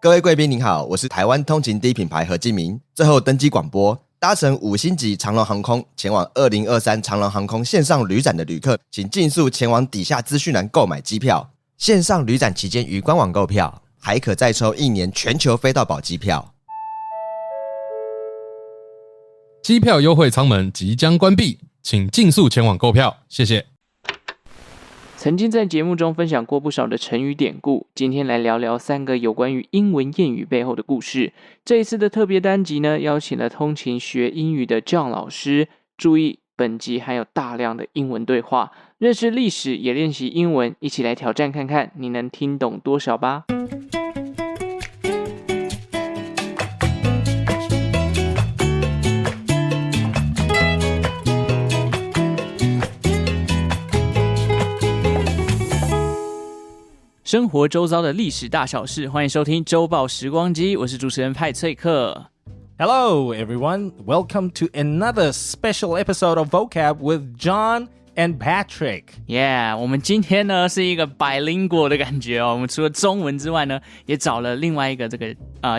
各位贵宾您好，我是台湾通勤第一品牌何敬明。最后登机广播，搭乘5星级长荣航空前往2023长荣航空线上旅展的旅客，请尽速前往底下资讯栏购买机票。线上旅展期间于官网购票，还可再抽1年全球飞到宝机票。机票优惠舱门即将关闭，请尽速前往购票，谢谢。曾经在节目中分享过不少的成语典故，今天来聊聊3个有关于英文谚语背后的故事。这一次的特别单集呢，邀请了通勤学英语的John老师。注意，本集含有大量的英文对话，认识历史也练习英文，一起来挑战看看，你能听懂多少吧？生活周遭的历史大小事，欢迎收听周报时光机，我是主持人派翠克。Hello, everyone. Welcome to another special episode of Vocab with John and Patrick. Yeah, 我们今天呢是一个bilingual的感觉哦。我们除了中文之外呢，也找了另外一个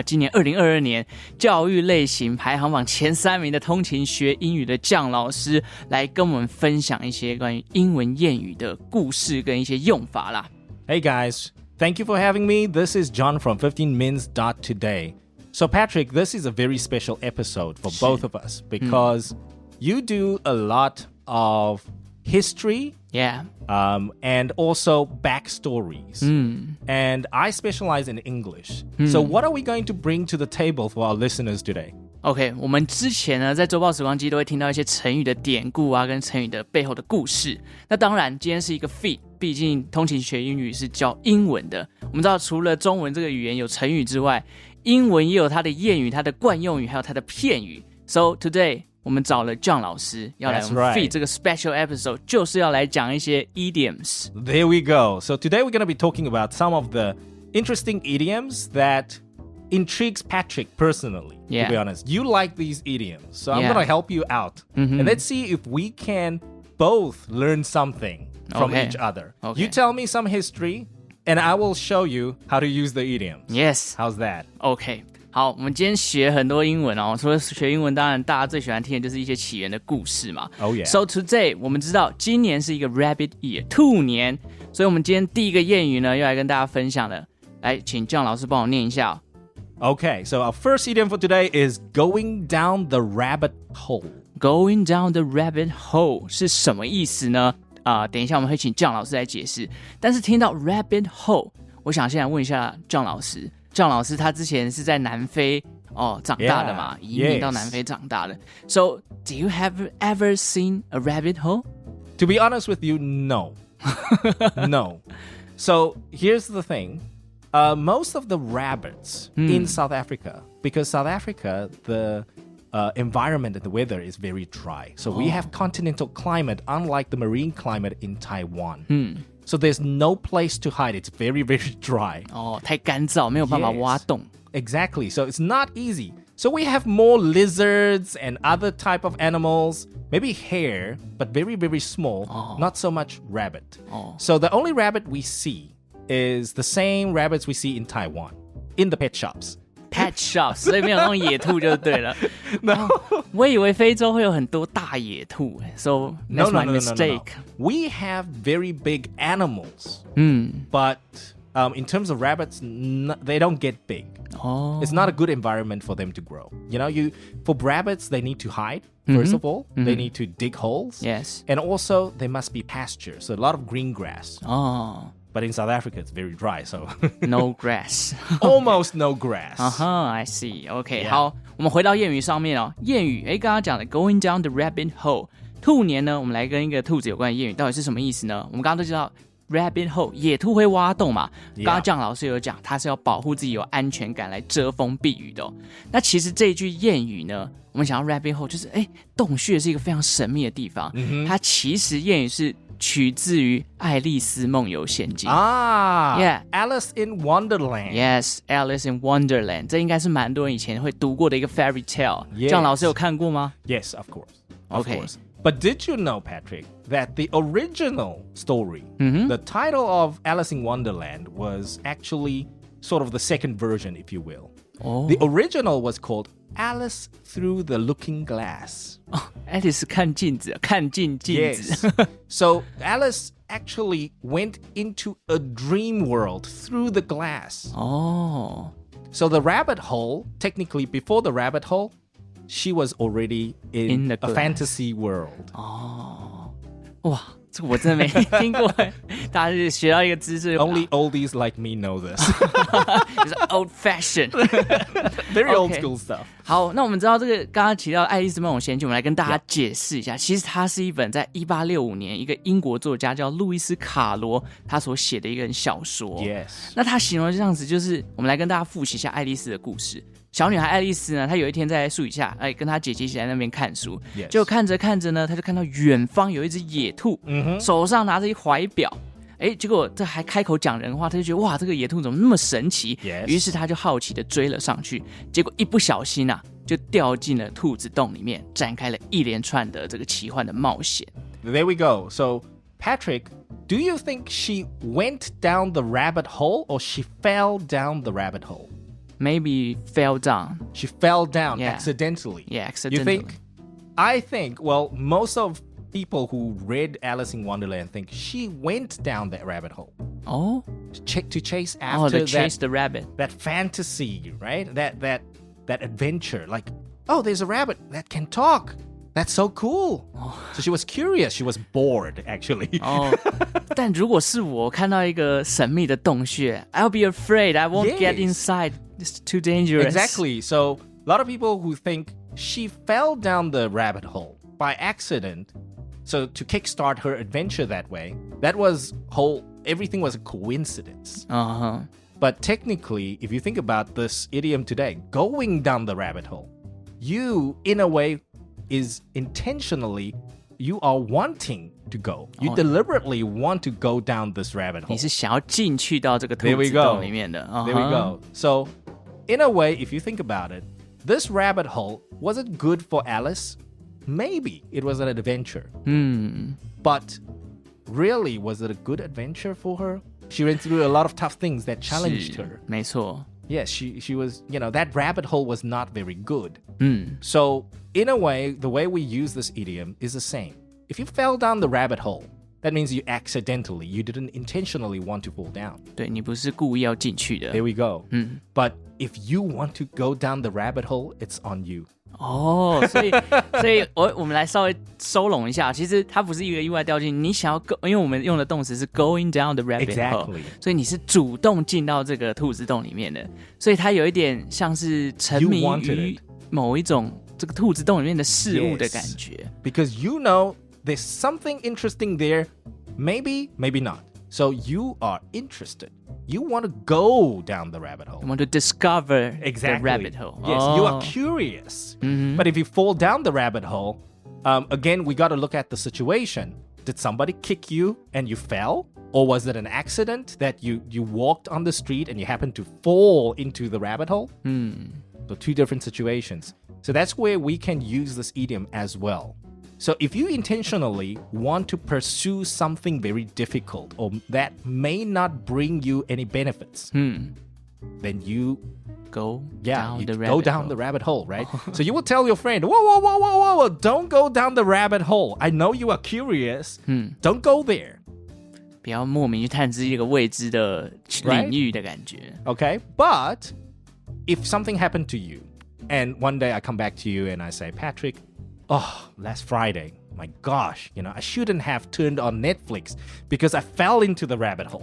今年2022年教育类型排行榜前3名的通勤学英语的John老师，来跟我们分享一些关于英文谚语的故事跟一些用法啦。Hey guys, thank you for having me. This is John from 15mins.today. So Patrick, this is a very special episode for both of us because you do a lot of history, and also backstories. And I specialize in English. So what are we going to bring to the table for our listeners today? OK, 我们之前呢在周报时光机都会听到一些成语的典故啊，跟成语的背后的故事。那当然，今天是一个 feat， 毕竟通勤学英语是教英文的。我们知道，除了中文这个语言有成语之外，英文也有它的谚语、它的惯用语，还有它的片语。So today， 我们找了John老师，要来我们 feat 这个 special episode， 就是要来讲一些 idioms. There we go. So today we're going to be talking about some of the interesting idioms that intrigues Patrick personally, to be honest. You like these idioms, so I'm going to help you out. And let's see if we can both learn something from each other. You tell me some history, and I will show you how to use the idioms. Yes. How's that? OK. 好，我们今天学很多英文哦。除了学英文，当然大家最喜欢听的就是一些起源的故事嘛。Oh yeah. So today 我们知道今年是一个 rabbit year 兔年，所以我们今天第一个谚语呢，要来跟大家分享的。来，请John老师帮我念一下哦。Okay, so our first idiom for today is going down the rabbit hole. Going down the rabbit hole 是什么意思呢？等一下我们会请John老师来解释。但是听到 rabbit hole， 我想先来问一下John老师。John老师他之前是在南非长大的嘛，移民到南非长大的。So, do you have ever seen a rabbit hole? To be honest with you, no. No. So, here's the thing.Most of the rabbits in South Africa, because South Africa, the environment and the weather is very dry. So we have continental climate, unlike the marine climate in Taiwan. So there's no place to hide. It's very, very dry. 太干燥，没有办法挖洞。Exactly. So it's not easy. So we have more lizards and other type of animals, maybe hare, but very, very small, not so much rabbit. So the only rabbit we see.is the same rabbits we see in Taiwan, in the pet shops. Pet shops, 所以没有那种野兔就对了。No. 我以为非洲会有很多大野兔 So that's my mistake. We have very big animals, but in terms of rabbits, they don't get big. It's not a good environment for them to grow. You know, for rabbits, they need to hide, first of all. They need to dig holes. Yes. And also, there must be pasture, so a lot of green grass. But in South Africa, it's very dry, so... No grass. Almost no grass. I see. OK, 好，我们回到谚语上面哦。谚语，刚刚讲的 going down the rabbit hole， 兔年呢，我们来跟一个兔子有关的谚语，到底是什么意思呢？我们刚刚都知道 rabbit hole， 野兔会挖洞嘛。刚刚John老师有讲，他是要保护自己有安全感来遮风避雨的那其实这一句谚语呢，我们想要 rabbit hole 就是洞穴是一个非常神秘的地方。它其实谚语是取自于《爱丽丝梦游仙境》Alice in Wonderland. Yes, Alice in Wonderland. 这应该是蛮多人以前会读过的一个 fairy tale. 这样老师有看过吗？ Yes, of course. Okay. Of course. But did you know, Patrick, that the original story, the title of Alice in Wonderland was actually sort of the second version, if you will. Oh. The original was called Alice Through the Looking Glass. Alice 看镜子，看进镜子。 Yes. So Alice actually went into a dream world through the glass. 哦， So the rabbit hole, technically before the rabbit hole, she was already In in the a glass. fantasy world. 哇，这个我真的没听过，大家是学到一个知识 Only oldies like me know this. 就是 old fashion。 Very old Okay. school stuff. 好，那我们知道这个刚刚提到《爱丽丝梦游仙境》，我们来跟大家解释一下。其实它是一本在1865年一个英国作家叫路易斯·卡罗他所写的一个小说。Yes. 那他形容的这样子，就是我们来跟大家复习一下爱丽丝的故事。小女孩爱丽丝呢，她有一天在树底下，跟她姐姐一起在那边看书， Yes. 就看着看着呢，她就看到远方有一只野兔，手上拿着一怀表。结果这还开口讲人话，他就觉得哇，这个野兔怎么那么神奇？ Yes. 于是他就好奇的追了上去，结果一不小心啊，就掉进了兔子洞里面，展开了一连串的这个奇幻的冒险。 There we go. So, Patrick, do you think she went down the rabbit hole or she fell down the rabbit hole? Maybe fell down, She fell down Yeah. accidentally. yeah, You accidentally. think? I think, well, most of people who read Alice in Wonderland think she went down that rabbit hole Oh, to chase oh, after they chased the rabbit. that fantasy, right? That adventure. Like, oh, there's a rabbit that can talk. That's so cool. So she was curious. She was bored, actually. 哦，但如果是我看到一个神秘的洞穴 ，I'll be afraid. I won't get Yes. inside. It's too dangerous. Exactly. So a lot of people who think she fell down the rabbit hole by accident. So to kickstart her adventure that way, that was everything was a coincidence. But technically, if you think about this idiom today, going down the rabbit hole, you, in a way, is intentionally, you are wanting to go. You deliberately want to go down this rabbit hole. 你是想要进去到这个兔 There we 子 go. 洞里面的。 There we go. So, in a way, if you think about it, this rabbit hole, was it good for Alice? Maybe it was an adventure. But really, was it a good adventure for her? She went through a lot of tough things that challenged 是 her. 没错。 Yes, she was, that rabbit hole was not very good. So, in a way, the way we use this idiom is the same. If you fell down the rabbit hole, that means you accidentally, you didn't intentionally want to fall down. 对你不是故意要进去的。 There we go. But if you want to go down the rabbit hole, it's on you. 哦，所以我们来稍微收拢一下，其实它不是一个意外掉进，你想要因为我们用的动词是 going down the rabbit hole， Exactly. 所以你是主动进到这个兔子洞里面的，所以它有一点像是沉迷 You wanted 于 it. 某一种这个兔子洞里面的事物的感觉。 Because you know there's something interesting there. Maybe, maybe not. So you are interested. You want to go down the rabbit hole. You want to discover Exactly. the rabbit hole. Yes, you are 哦 curious. But if you fall down the rabbit hole, again, we got to look at the situation. Did somebody kick you and you fell? Or was it an accident that you walked on the street and you happened to fall into the rabbit hole? So two different situations. So that's where we can use this idiom as well. So if you intentionally want to pursue something very difficult or that may not bring you any benefits, then you go yeah, down you the go rabbit down hole. the rabbit hole, right? So you will tell your friend, whoa, don't go down the rabbit hole. I know you are curious. Don't go there. 不要莫名去探知一个未知的 Right. 领域的感觉。 Okay? But if something happened to you, and one day I come back to you and I say, Patrick, last Friday, my gosh, I shouldn't have turned on Netflix because I fell into the rabbit hole.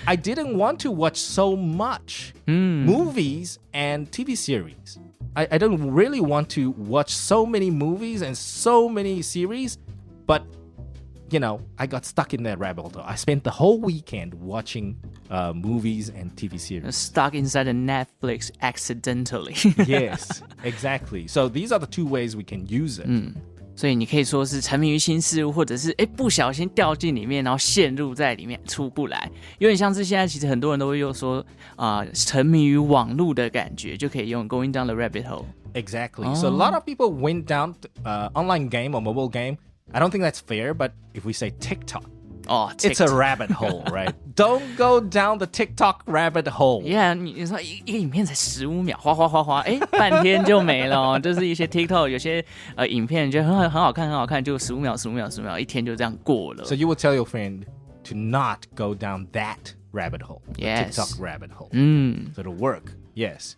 I didn't want to watch so much movies and TV series. I don't really want to watch so many movies and so many series, but I got stuck in that rabbit hole. I spent the whole weekend watching movies and TV series. Stuck inside the Netflix accidentally. Yes, exactly. So these are the two ways we can use it. 所以你可以说是沉迷于新事物，或者是不小心掉进里面，然后陷入在里面出不来，有点像是现在其实很多人都会用说沉迷于网络的感觉，就可以用 going down the rabbit hole。 Exactly. So a lot of people went down online game or mobile game. I don't think that's fair, but if we say TikTok, 哦 It's a rabbit hole, right? Don't go down the TikTok rabbit hole. Yeah， 你说一个影片才15秒，哗哗哗哗，半天就没了哦。就是一些 TikTok 有些影片觉得很好看，就15秒，一天就这样过了。So you would tell your friend to not go down that rabbit hole, the Yes. TikTok rabbit hole. So it'll work. Yes.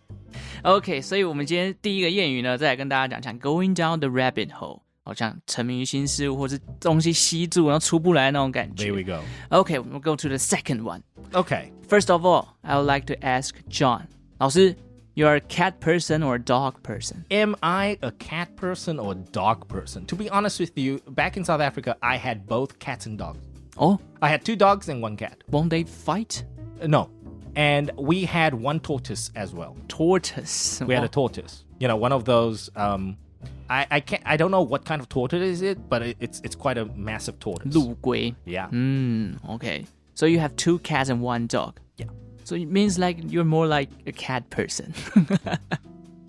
OK， 所以我们今天第一个谚语呢，再来跟大家讲 going down the rabbit hole， 好像沉迷于新事物或是东西吸住然后出不来那种感觉。There we go. OK， we'll go to the second one. Okay. First of all, I would like to ask John. 老师 you're a cat person or a dog person? Am I a cat person or a dog person? To be honest with you, back in South Africa, I had both cats and dogs. Oh, I had 2 dogs and 1 cat. won't they fight? No. And we had 1 tortoise as well. Tortoise. We had a tortoise. You know, one of those. I don't know what kind of tortoise is it, but it's quite a massive tortoise. 陆龟. Yeah. Okay. So you have 2 cats and 1 dog. Yeah. So it means like you're more like a cat person.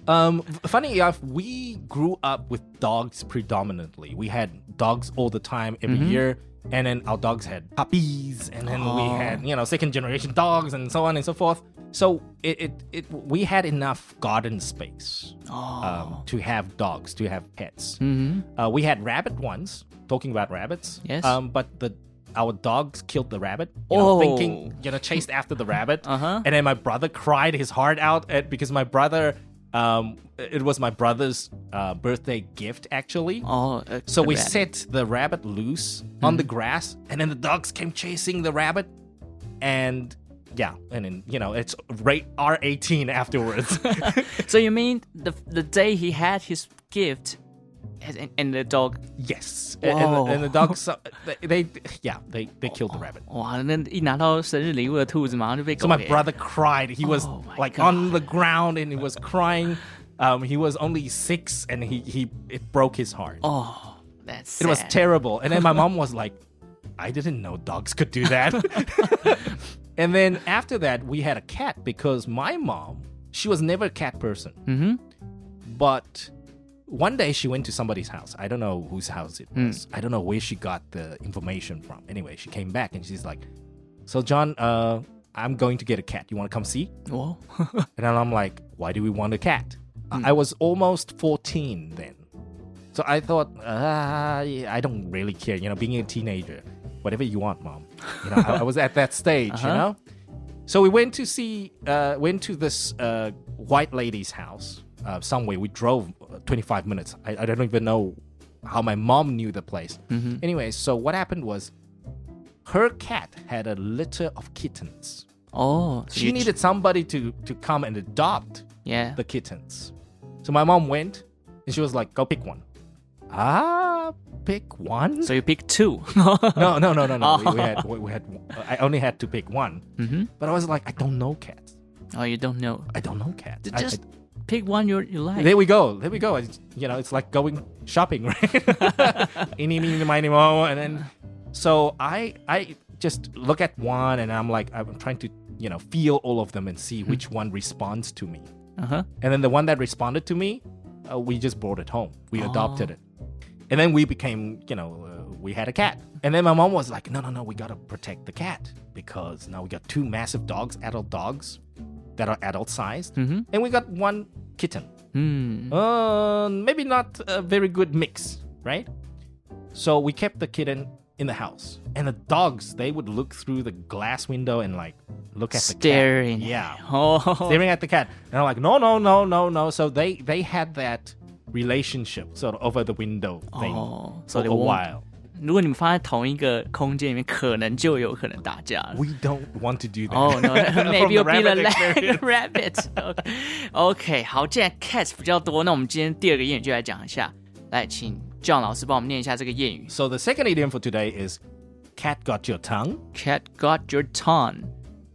Funny enough, we grew up with dogs predominantly. We had dogs all the time, every year. And then our dogs had puppies, and then we had, you know, second generation dogs and so on and so forth. So we had enough garden space to have dogs, to have pets. We had rabbit ones, talking about rabbits. Yes. But our dogs killed the rabbit, thinking, chased after the rabbit. And then my brother cried his heart out because my brother, it was my brother's birthday gift, actually. So we set the rabbit loose on the grass, and then the dogs came chasing the rabbit. And yeah, and then, it's R18 afterwards. So you mean the day he had his gift and the dog? Yes. Whoa. And the dogs, they killed the rabbit. 哇，那一拿到生日礼物的兔子马上就被狗 So my 给 brother cried. He was my like God. on the ground and he was crying. He was only 6 and it broke his heart. Oh, that's sad. It was terrible. And then my mom was like, I didn't know dogs could do that. And then after that, we had a cat because my mom, she was never a cat person. But one day she went to somebody's house. I don't know whose house it was. I don't know where she got the information from. Anyway, she came back and she's like, so John, I'm going to get a cat. You want to come see? Whoa. And then I'm like, why do we want a cat? I was almost 14 then. So I thought, I don't really care, being a teenager. Whatever you want, Mom. I was at that stage, So we went to this white lady's house somewhere. We drove 25 minutes. I don't even know how my mom knew the place. Anyway, so what happened was her cat had a litter of kittens. Oh, so She needed somebody to come and adopt the kittens. So my mom went and she was like, go pick one. Pick one? So you picked 2. No. We had. I only had to pick one. But I was like, I don't know cats. Oh, you don't know. I don't know cats. Just pick one you like. There we go. It's like going shopping, right? Eeny, meeny, miny, moe. And then, so I just look at one and I'm like, I'm trying to, feel all of them and see which one responds to me. And then the one that responded to me, we just brought it home. We adopted it. And then we became, we had a cat. And then my mom was like, no, we got to protect the cat because now we got 2 massive dogs, adult dogs that are adult sized. And we got 1 kitten. Maybe not a very good mix, right? So we kept the kitten in the house. And the dogs, they would look through the glass window and like look at Staring. the cat. Yeah. Oh. Staring at the cat. And I'm like, no. So they had that relationship sort of over the window thing so for a while. 如果你们放在同一个空间里面，可能就有可能打架了。 We don't want to do that. Oh no, maybe you'll be the rabbit rabbit. OK, 好，既然 cats 比较多，那我们今天第2个谚语就来讲一下。来，请 John 老师帮我们念一下这个谚语。So the second idiom for today is cat got your tongue. Cat got your tongue.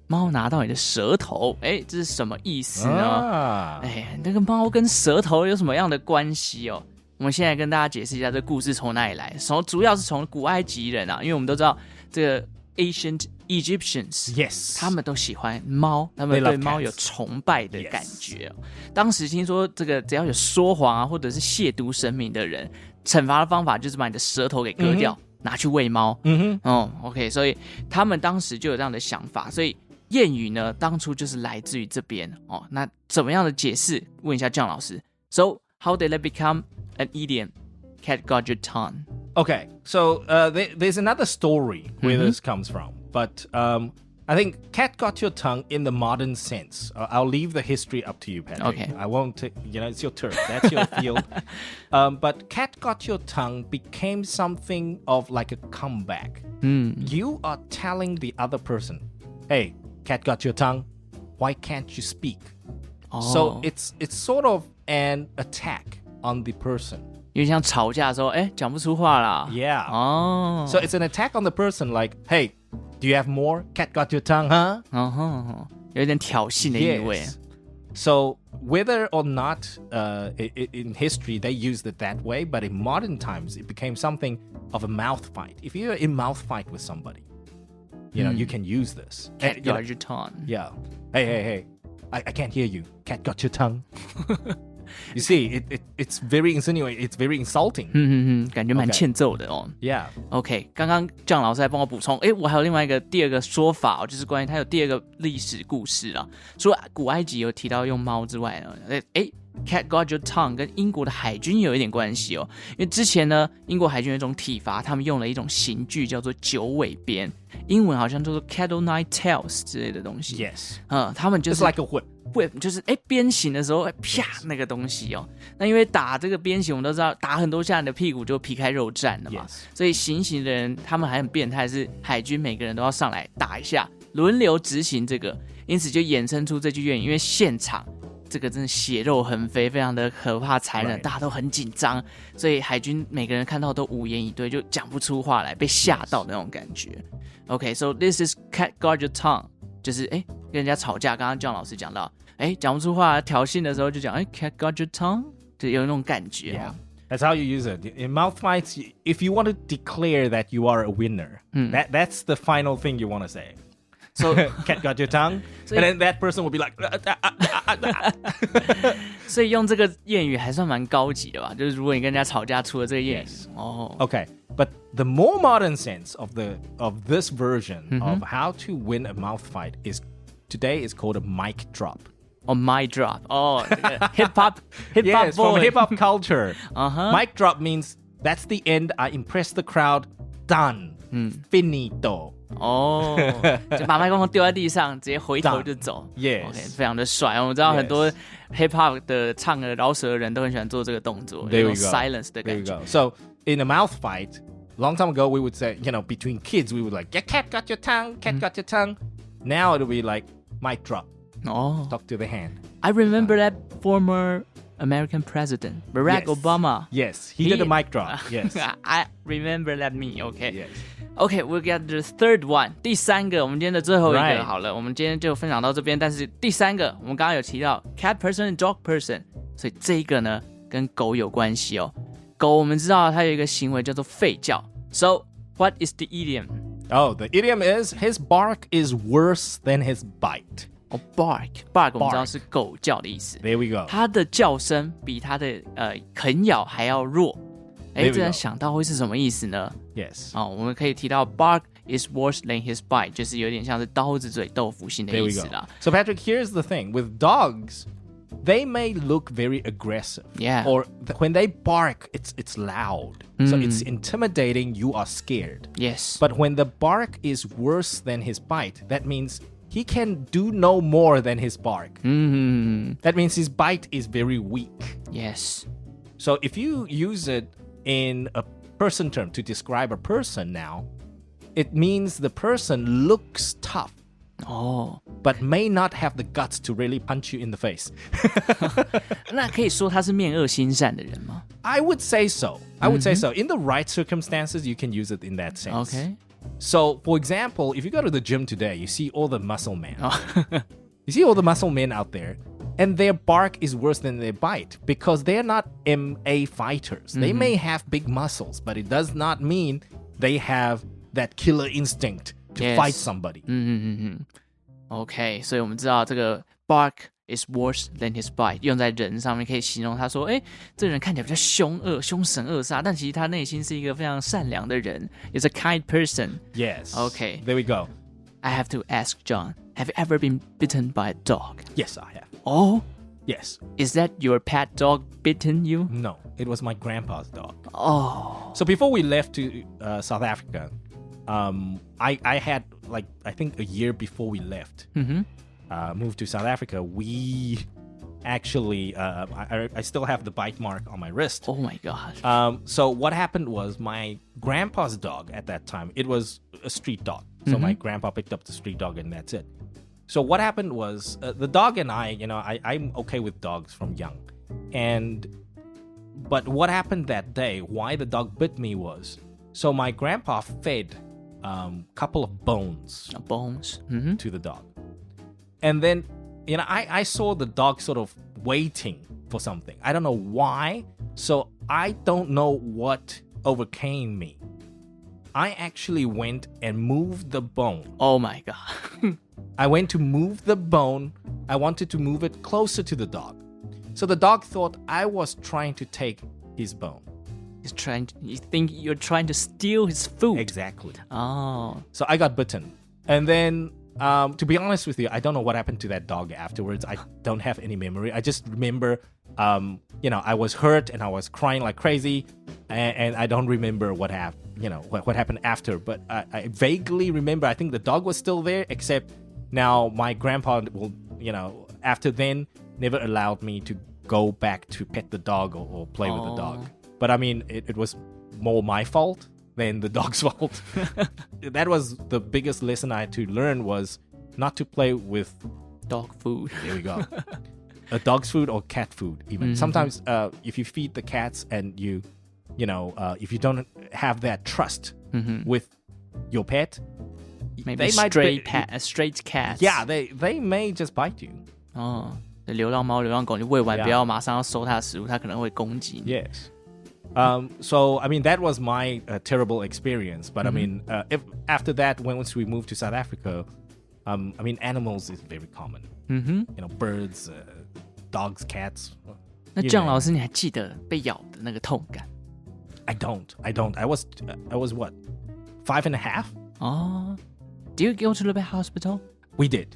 猫拿到你的舌头，这是什么意思呢？那个猫跟舌头有什么样的关系哦？我们现在跟大家解释一下这故事从哪里来。主要是从古埃及人啊，因为我们都知道这个 ancient Egyptians， Yes， 他们都喜欢猫，他们对猫有崇拜的感觉。当时听说这个只要有说谎啊，或者是亵渎神明的人，惩罚的方法就是把你的舌头给割掉。拿去喂猫。OK， 所以他们当时就有这样的想法，所以谚语呢，当初就是来自于这边哦。那怎么样的解释？问一下John老师。So how did it become an idiom? Cat got your tongue. Okay, so there's another story where this comes from, but I think cat got your tongue in the modern sense. I'll leave the history up to you, Patrick. Okay. I won't, it's your turf. That's your field. But cat got your tongue became something of like a comeback. You are telling the other person, hey, cat got your tongue. Why can't you speak? So it's sort of an attack on the person. 有点像吵架的时候，讲不出话啦。Yeah. So it's an attack on the person like, hey, do you have more? Cat got your tongue, huh? 有点挑衅的意味。Yes. So whether or not in history they used it that way, but in modern times it became something of a mouth fight. If you're in mouth fight with somebody, you can use this. Cat got your tongue. Yeah. Hey. I can't hear you. Cat got your tongue. You see, it's very insinuating. It's very insulting. 感觉蛮欠揍的哦。Yeah. OK， 刚刚John老师还帮我补充，我还有另外一个第二个说法哦，就是关于他有第二个历史故事啊。除了古埃及有提到用猫之外呢，Cat got your tongue 跟英国的海军有一点关系哦。因为之前呢，英国海军有一种体罚，他们用了一种刑具叫做九尾鞭，英文好像叫做 Cattle Nine Tails 之类的东西。Yes. 他们就是 It's like a whip. whip 就是鞭刑的时候啪那个东西哦。那因为打这个鞭刑，我们都知道打很多下你的屁股就皮开肉绽了嘛。Yes. 所以行刑的人他们还很变态，是海军每个人都要上来打一下，轮流执行这个，因此就衍生出这句谚语。因为现场这个真的血肉横飞，非常的可怕残忍， Right. 大家都很紧张，所以海军每个人看到都无言以对，就讲不出话来，被吓到的那种感觉。OK, so this is cat got your tongue， 就是跟人家吵架，刚刚John老师讲到，讲不出话，挑衅的时候就讲cat got your tongue， 就有那种感觉。Yeah. That's how you use it. In mouth fights, if you want to declare that you are a winner, that's the final thing you want to say. So, cat got your tongue, and then that person will be like, 所以用这个谚语还算蛮高级的吧？就是如果你跟人家吵架，出了这个谚语， Okay, but the more modern sense of this version of how to win a mouth fight is today is called a mic drop. mic drop， 这个 hip hop Yes, from boy hip hop culture. Mic drop means that's the end. I impress the crowd. Done. Finito. 就把麦克风丢在地上，直接回头就走。Yes. OK， 非常的帅。我们知道很多 hip hop 的唱的饶舌的人都很喜欢做这个动作， There 有 we 种 go. silence 的 There 感 we 觉。 go. So in a mouth fight, long time ago we would say, between kids we would like, yeah, cat got your tongue, cat got your tongue. Now it'll be like mic drop. Talk to the hand. I remember that former American president Barack Yes. Obama. Yes, he did a mic drop. Yes. I remember that me. OK. Yes. OK, we'll get the third one. 第三个，我们今天的最后一个 Right. 好了，我们今天就分享到这边。但是第三个，我们刚刚有提到 cat person and dog person， 所以这一个呢跟狗有关系哦。狗我们知道它有一个行为叫做吠叫。So what is the idiom? Oh, the idiom is his bark is worse than his bite. Bark 我们知道是狗叫的意思。 There we go. 它的叫声比它的啃咬还要弱。There we 这样 go. 想到会是什么意思呢？ Yes. 我们可以提到 bark is worse than his bite， 就是有点像是刀子嘴豆腐心的 There 意 we 思 go. 啦。 So Patrick, here's the thing. With dogs, they may look very aggressive. Yeah. Or when they bark, it's loud. So it's intimidating. You are scared. Yes. But when the bark is worse than his bite, that means he can do no more than his bark. That means his bite is very weak. Yes. So if you use it in a person term to describe a person now, it means the person looks tough, but may not have the guts to really punch you in the face. 那可以说他是面恶心善的人吗？ I would say so. I would say so. In the right circumstances, you can use it in that sense. OK. So, for example, if you go to the gym today, you see all the muscle men. You see all the muscle men out there, and their bark is worse than their bite because they're not MA fighters. They may have big muscles, but it does not mean they have that killer instinct to Yes. fight somebody. OK， 所以我们知道这个 bark is worse than his bite， 用在人上面可以形容他说，这个人看起来比较凶恶、凶神恶煞，但其实他内心是一个非常善良的人。Is a kind person. Yes. Okay. There we go. I have to ask John, have you ever been bitten by a dog? Yes, I have. Oh, Yes. is that your pet dog bitten you? No, it was my grandpa's dog. Oh, So before we left to South Africa, I had like I think a year before we left, moved to South Africa. We actually I still have the bite mark on my wrist. oh my gosh. So what happened was my grandpa's dog at that time, it was a street dog. So my grandpa picked up the street dog and that's it. So what happened was the dog and I'm okay with dogs from young. But what happened that day, why the dog bit me was, so my grandpa fed a couple of bones Bones. to the dog. And then, I saw the dog sort of waiting for something. I don't know why. So I don't know what overcame me. I actually went and moved the bone. Oh my god. I went to move the bone. I wanted to move it closer to the dog. So the dog thought I was trying to take his bone. You think you're trying to steal his food? Exactly. Oh. So I got bitten. And then, to be honest with you, I don't know what happened to that dog afterwards. I don't have any memory. I just remember, I was hurt and I was crying like crazy. And I don't remember what happened. What happened after, but I vaguely remember. I think the dog was still there, except now my grandpa will, after then never allowed me to go back to pet the dog or play with the dog. But I mean, it was more my fault than the dog's fault. That was the biggest lesson I had to learn, was not to play with dog food. There we go. A dog's food or cat food even. Sometimes if you feed the cats and if you don't have that trust with your pet, Maybe they might straight cats. Yeah, they may just bite you. 流浪猫、流浪狗，你喂完不要马上要收它的食物，它可能会攻击你。Yes. So I mean that was my terrible experience. But I mean, if after that, once we moved to South Africa, I mean animals is very common. Birds, dogs, cats. 那John老师，你还记得被咬的那个痛感？ I don't. I was what, 5.5? Oh, do you go to the hospital? We did.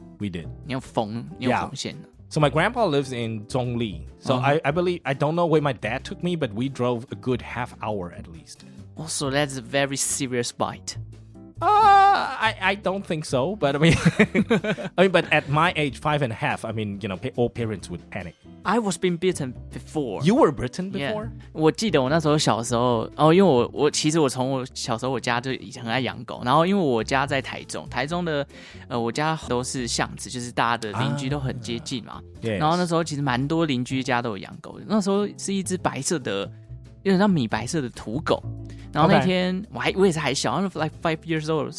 你有缝线的。So my grandpa lives in Zhongli. So I believe, I don't know where my dad took me, but we drove a good half hour at least. Oh, so that's a very serious bite. I don't think so, but I mean, but at my age, 5.5, I mean, all parents would panic. I was being bitten before. You were bitten Yeah. before? 我记得我那时候小时候，因为我其实我从我小时候我家就以前很爱养狗，然后因为我家在台中的我家都是巷子，就是大家的邻居都很接近嘛。Yes. 然后那时候其实蛮多邻居家都有养狗的，那时候是一只白色的，有点像米白色的土狗。然后那天我也是还小， like 5 years old.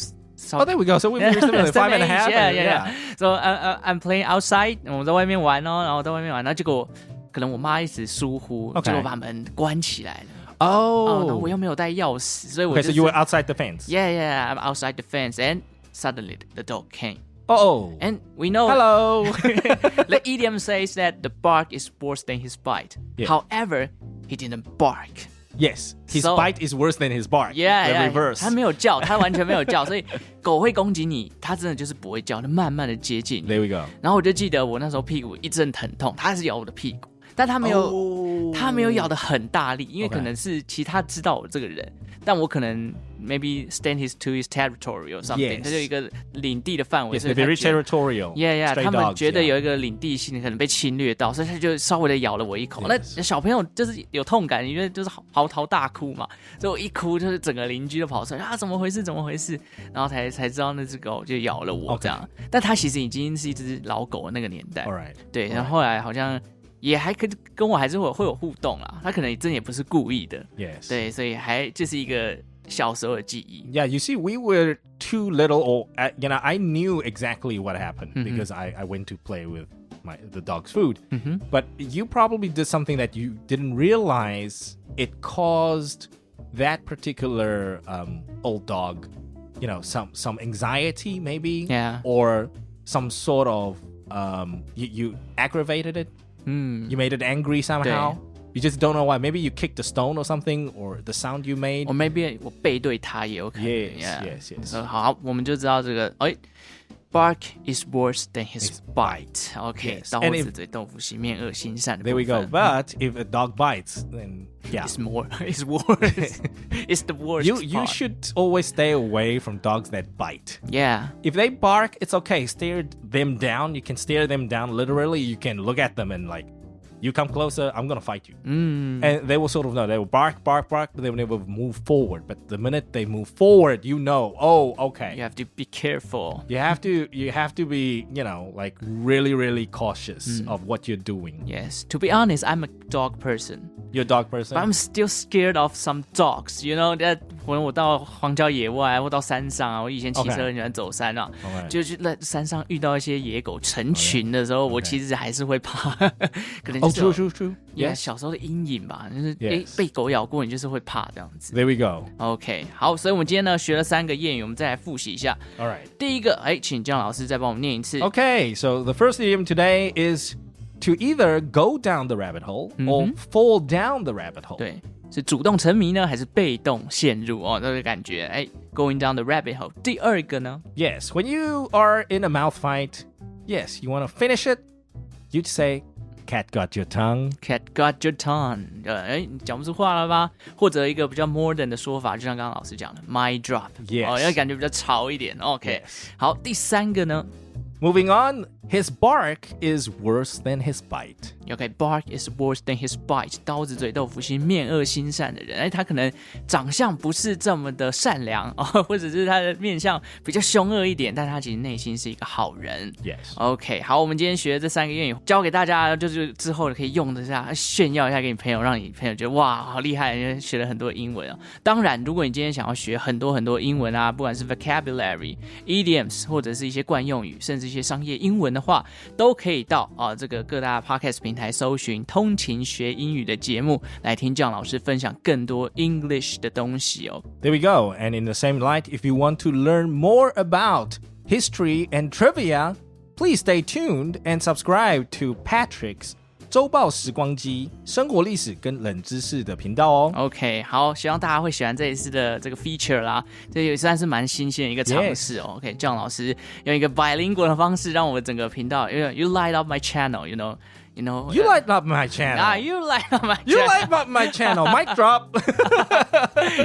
Oh, there we go. So we were similar, 5.5. Yeah. So I'm playing outside. 我在外面玩哦，然后在外面玩，然后结果可能我妈一直疏忽， Okay. 结果把门关起来了。Oh. 然后我又没有带钥匙，所以我 Okay, 就是 so you were outside the fence. Yeah, I'm outside the fence, and suddenly the dog came. Oh. And we know Hello. the idiom says that the bark is worse than his bite. Yeah. However, he didn't bark. Yes, his So- bite is worse than his bark. Yeah, The reverse. 他没有叫，他完全没有叫，所以狗会攻击你，它真的就是不会叫，它慢慢的接近你。 There we go. 然后我就记得我那时候屁股一阵疼痛，它是咬我的屁股，但它没有咬得很大力，因为 Okay. 可能是其实它知道我这个人，但我可能 maybe stand to his territory or something， Yes. 它就有一个领地的范围， Yes, 所以 they're 它 very 觉得 territorial. Yeah, Stray 他们 dogs, 觉得 yeah. 有一个领地性可能被侵略到，所以他就稍微的咬了我一口。 Yes. 那小朋友就是有痛感，因为就是嚎啕大哭嘛，所以我一哭就是整个邻居都跑出来啊，怎么回事？然后才知道那只狗就咬了我 Okay. 这样。但它其实已经是一只老狗的那个年代。 All right. 对，然后后来好像也还可以跟我还是会有互动啦，它可能真的也不是故意的。 Yes. 对，所以还就是一个小时候的记忆。 Yeah, you see, we were too little, or I knew exactly what happened because I went to play with the dog's food. But you probably did something that you didn't realize it caused that particular old dog, some anxiety maybe, Yeah. or some sort of you aggravated it. You made it angry somehow. You just don't know why. Maybe you kicked a stone or something, or the sound you made. Or maybe 我背对他也有可能。Yes. 好，我们就知道这个。Bark is worse than his bite. OK， 刀子嘴豆腐心，面恶心善的部分。There we go. But if a dog bites, then it's worse. It's the worst. You should always stay away from dogs that bite. Yeah. If they bark, it's okay. Stare them down. You can stare them down literally. You can look at them and you come closer, I'm going to fight you. And they will sort of know. They will bark, but they will never move forward. But the minute they move forward, oh, okay. You have to be careful. You have to be, really, really cautious of what you're doing. Yes. To be honest, I'm a dog person. You're a dog person? But I'm still scared of some dogs. That when 我到荒郊野外或到山上啊，我以前骑车很喜欢走山啊，就是在山上遇到一些野狗成群的时候，我其实还是会怕，可能True. Yeah, 小时候的阴影吧，就是被狗咬过，你就是会怕这样子。There we go. OK， 好，所以我们今天呢学了3个谚语，我们再来复习一下。All right. 第一个，请John老师再帮我们念一次。Okay, so the first idiom today is to either go down the rabbit hole or fall down the rabbit hole. 对，是主动沉迷呢，还是被动陷入这个感觉？Going down the rabbit hole。第二个呢 ？Yes, when you are in a mouth fight, yes, you want to finish it, you'd say.Cat got your tongue. Cat got your tongue. 你讲不出话了吧？或者一个比较 modern 的说法，就像刚刚老师讲的 ，mic drop. Yes. 要感觉比较潮一点。OK. Yes. 好，第三个呢 ？Moving on, his bark is worse than his bite. OK, bark is worse than his bite. 刀子嘴豆腐心，面恶心善的人，他可能长相不是这么的善良或者是他的面相比较凶恶一点，但他其实内心是一个好人。Yes. OK, 好，我们今天学的这3个谚语教给大家，就是之后可以用得下，炫耀一下给你朋友，让你朋友觉得哇好厉害，因为学了很多英文当然，如果你今天想要学很多英文啊，不管是 vocabulary、idioms 或者是一些惯用语，甚至一些商业英文的话，都可以到这个各大 podcast 平台搜寻通勤学英语的节目，来听John老师分享更多 English 的东西There we go. And in the same light, if you want to learn more about history and trivia, please stay tuned and subscribe to Patrick's 周报时光机生活历史跟冷知识的频道OK， 好，希望大家会喜欢这一次的这个 feature 啦，这也算是蛮新鲜的一个尝试OK，John 老师用一个 bilingual 的方式，让我们整个频道 You light up my channel, you know, You light up my channel. You light up my channel. You light up my channel. Mic drop.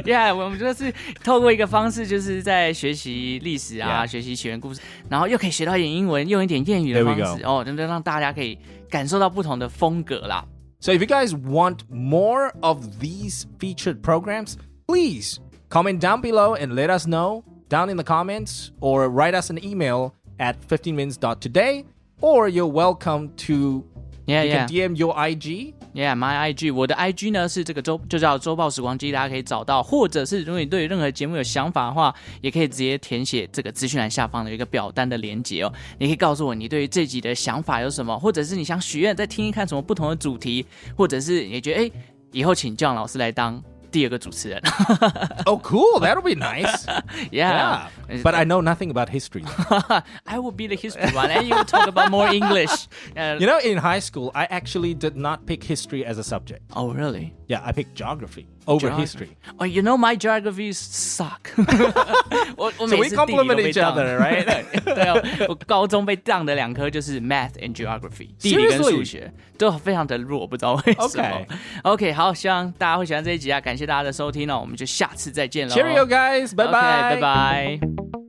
Yeah, 我们就是透过一个方式，就是在学习历史啊，学习起源故事，然后又可以学到一点英文，用一点谚语的方式真的让大家可以感受到不同的风格啦。So if you guys want more of these featured programs, please comment down below and let us know down in the comments or write us an email at 15minutes.today or you're welcome to you can DM your IG. Yeah, my IG. 我的 IG 呢是这个就叫周报时光机，大家可以找到。或者是如果你对任何节目有想法的话，也可以直接填写这个资讯栏下方的一个表单的连结你可以告诉我你对于这集的想法有什么，或者是你想许愿再听一看什么不同的主题，或者是你觉得以后请John老师来当第二个主持人。Oh, cool. That'll be nice. Yeah. But I know nothing about history. I will be the history one, and you will talk about more English. In high school, I actually did not pick history as a subject. Oh, really? Yeah, I picked geography over history. Oh, my geography suck. So we complement each other, right? 对我高中被当的2科就是 math and geography， 地理跟数学都非常的弱，不知道为什么。OK， 好，希望大家会喜欢这一集啊，感谢大家的收听我们就下次再见喽。Cheerio, guys. Bye bye. Okay, bye bye.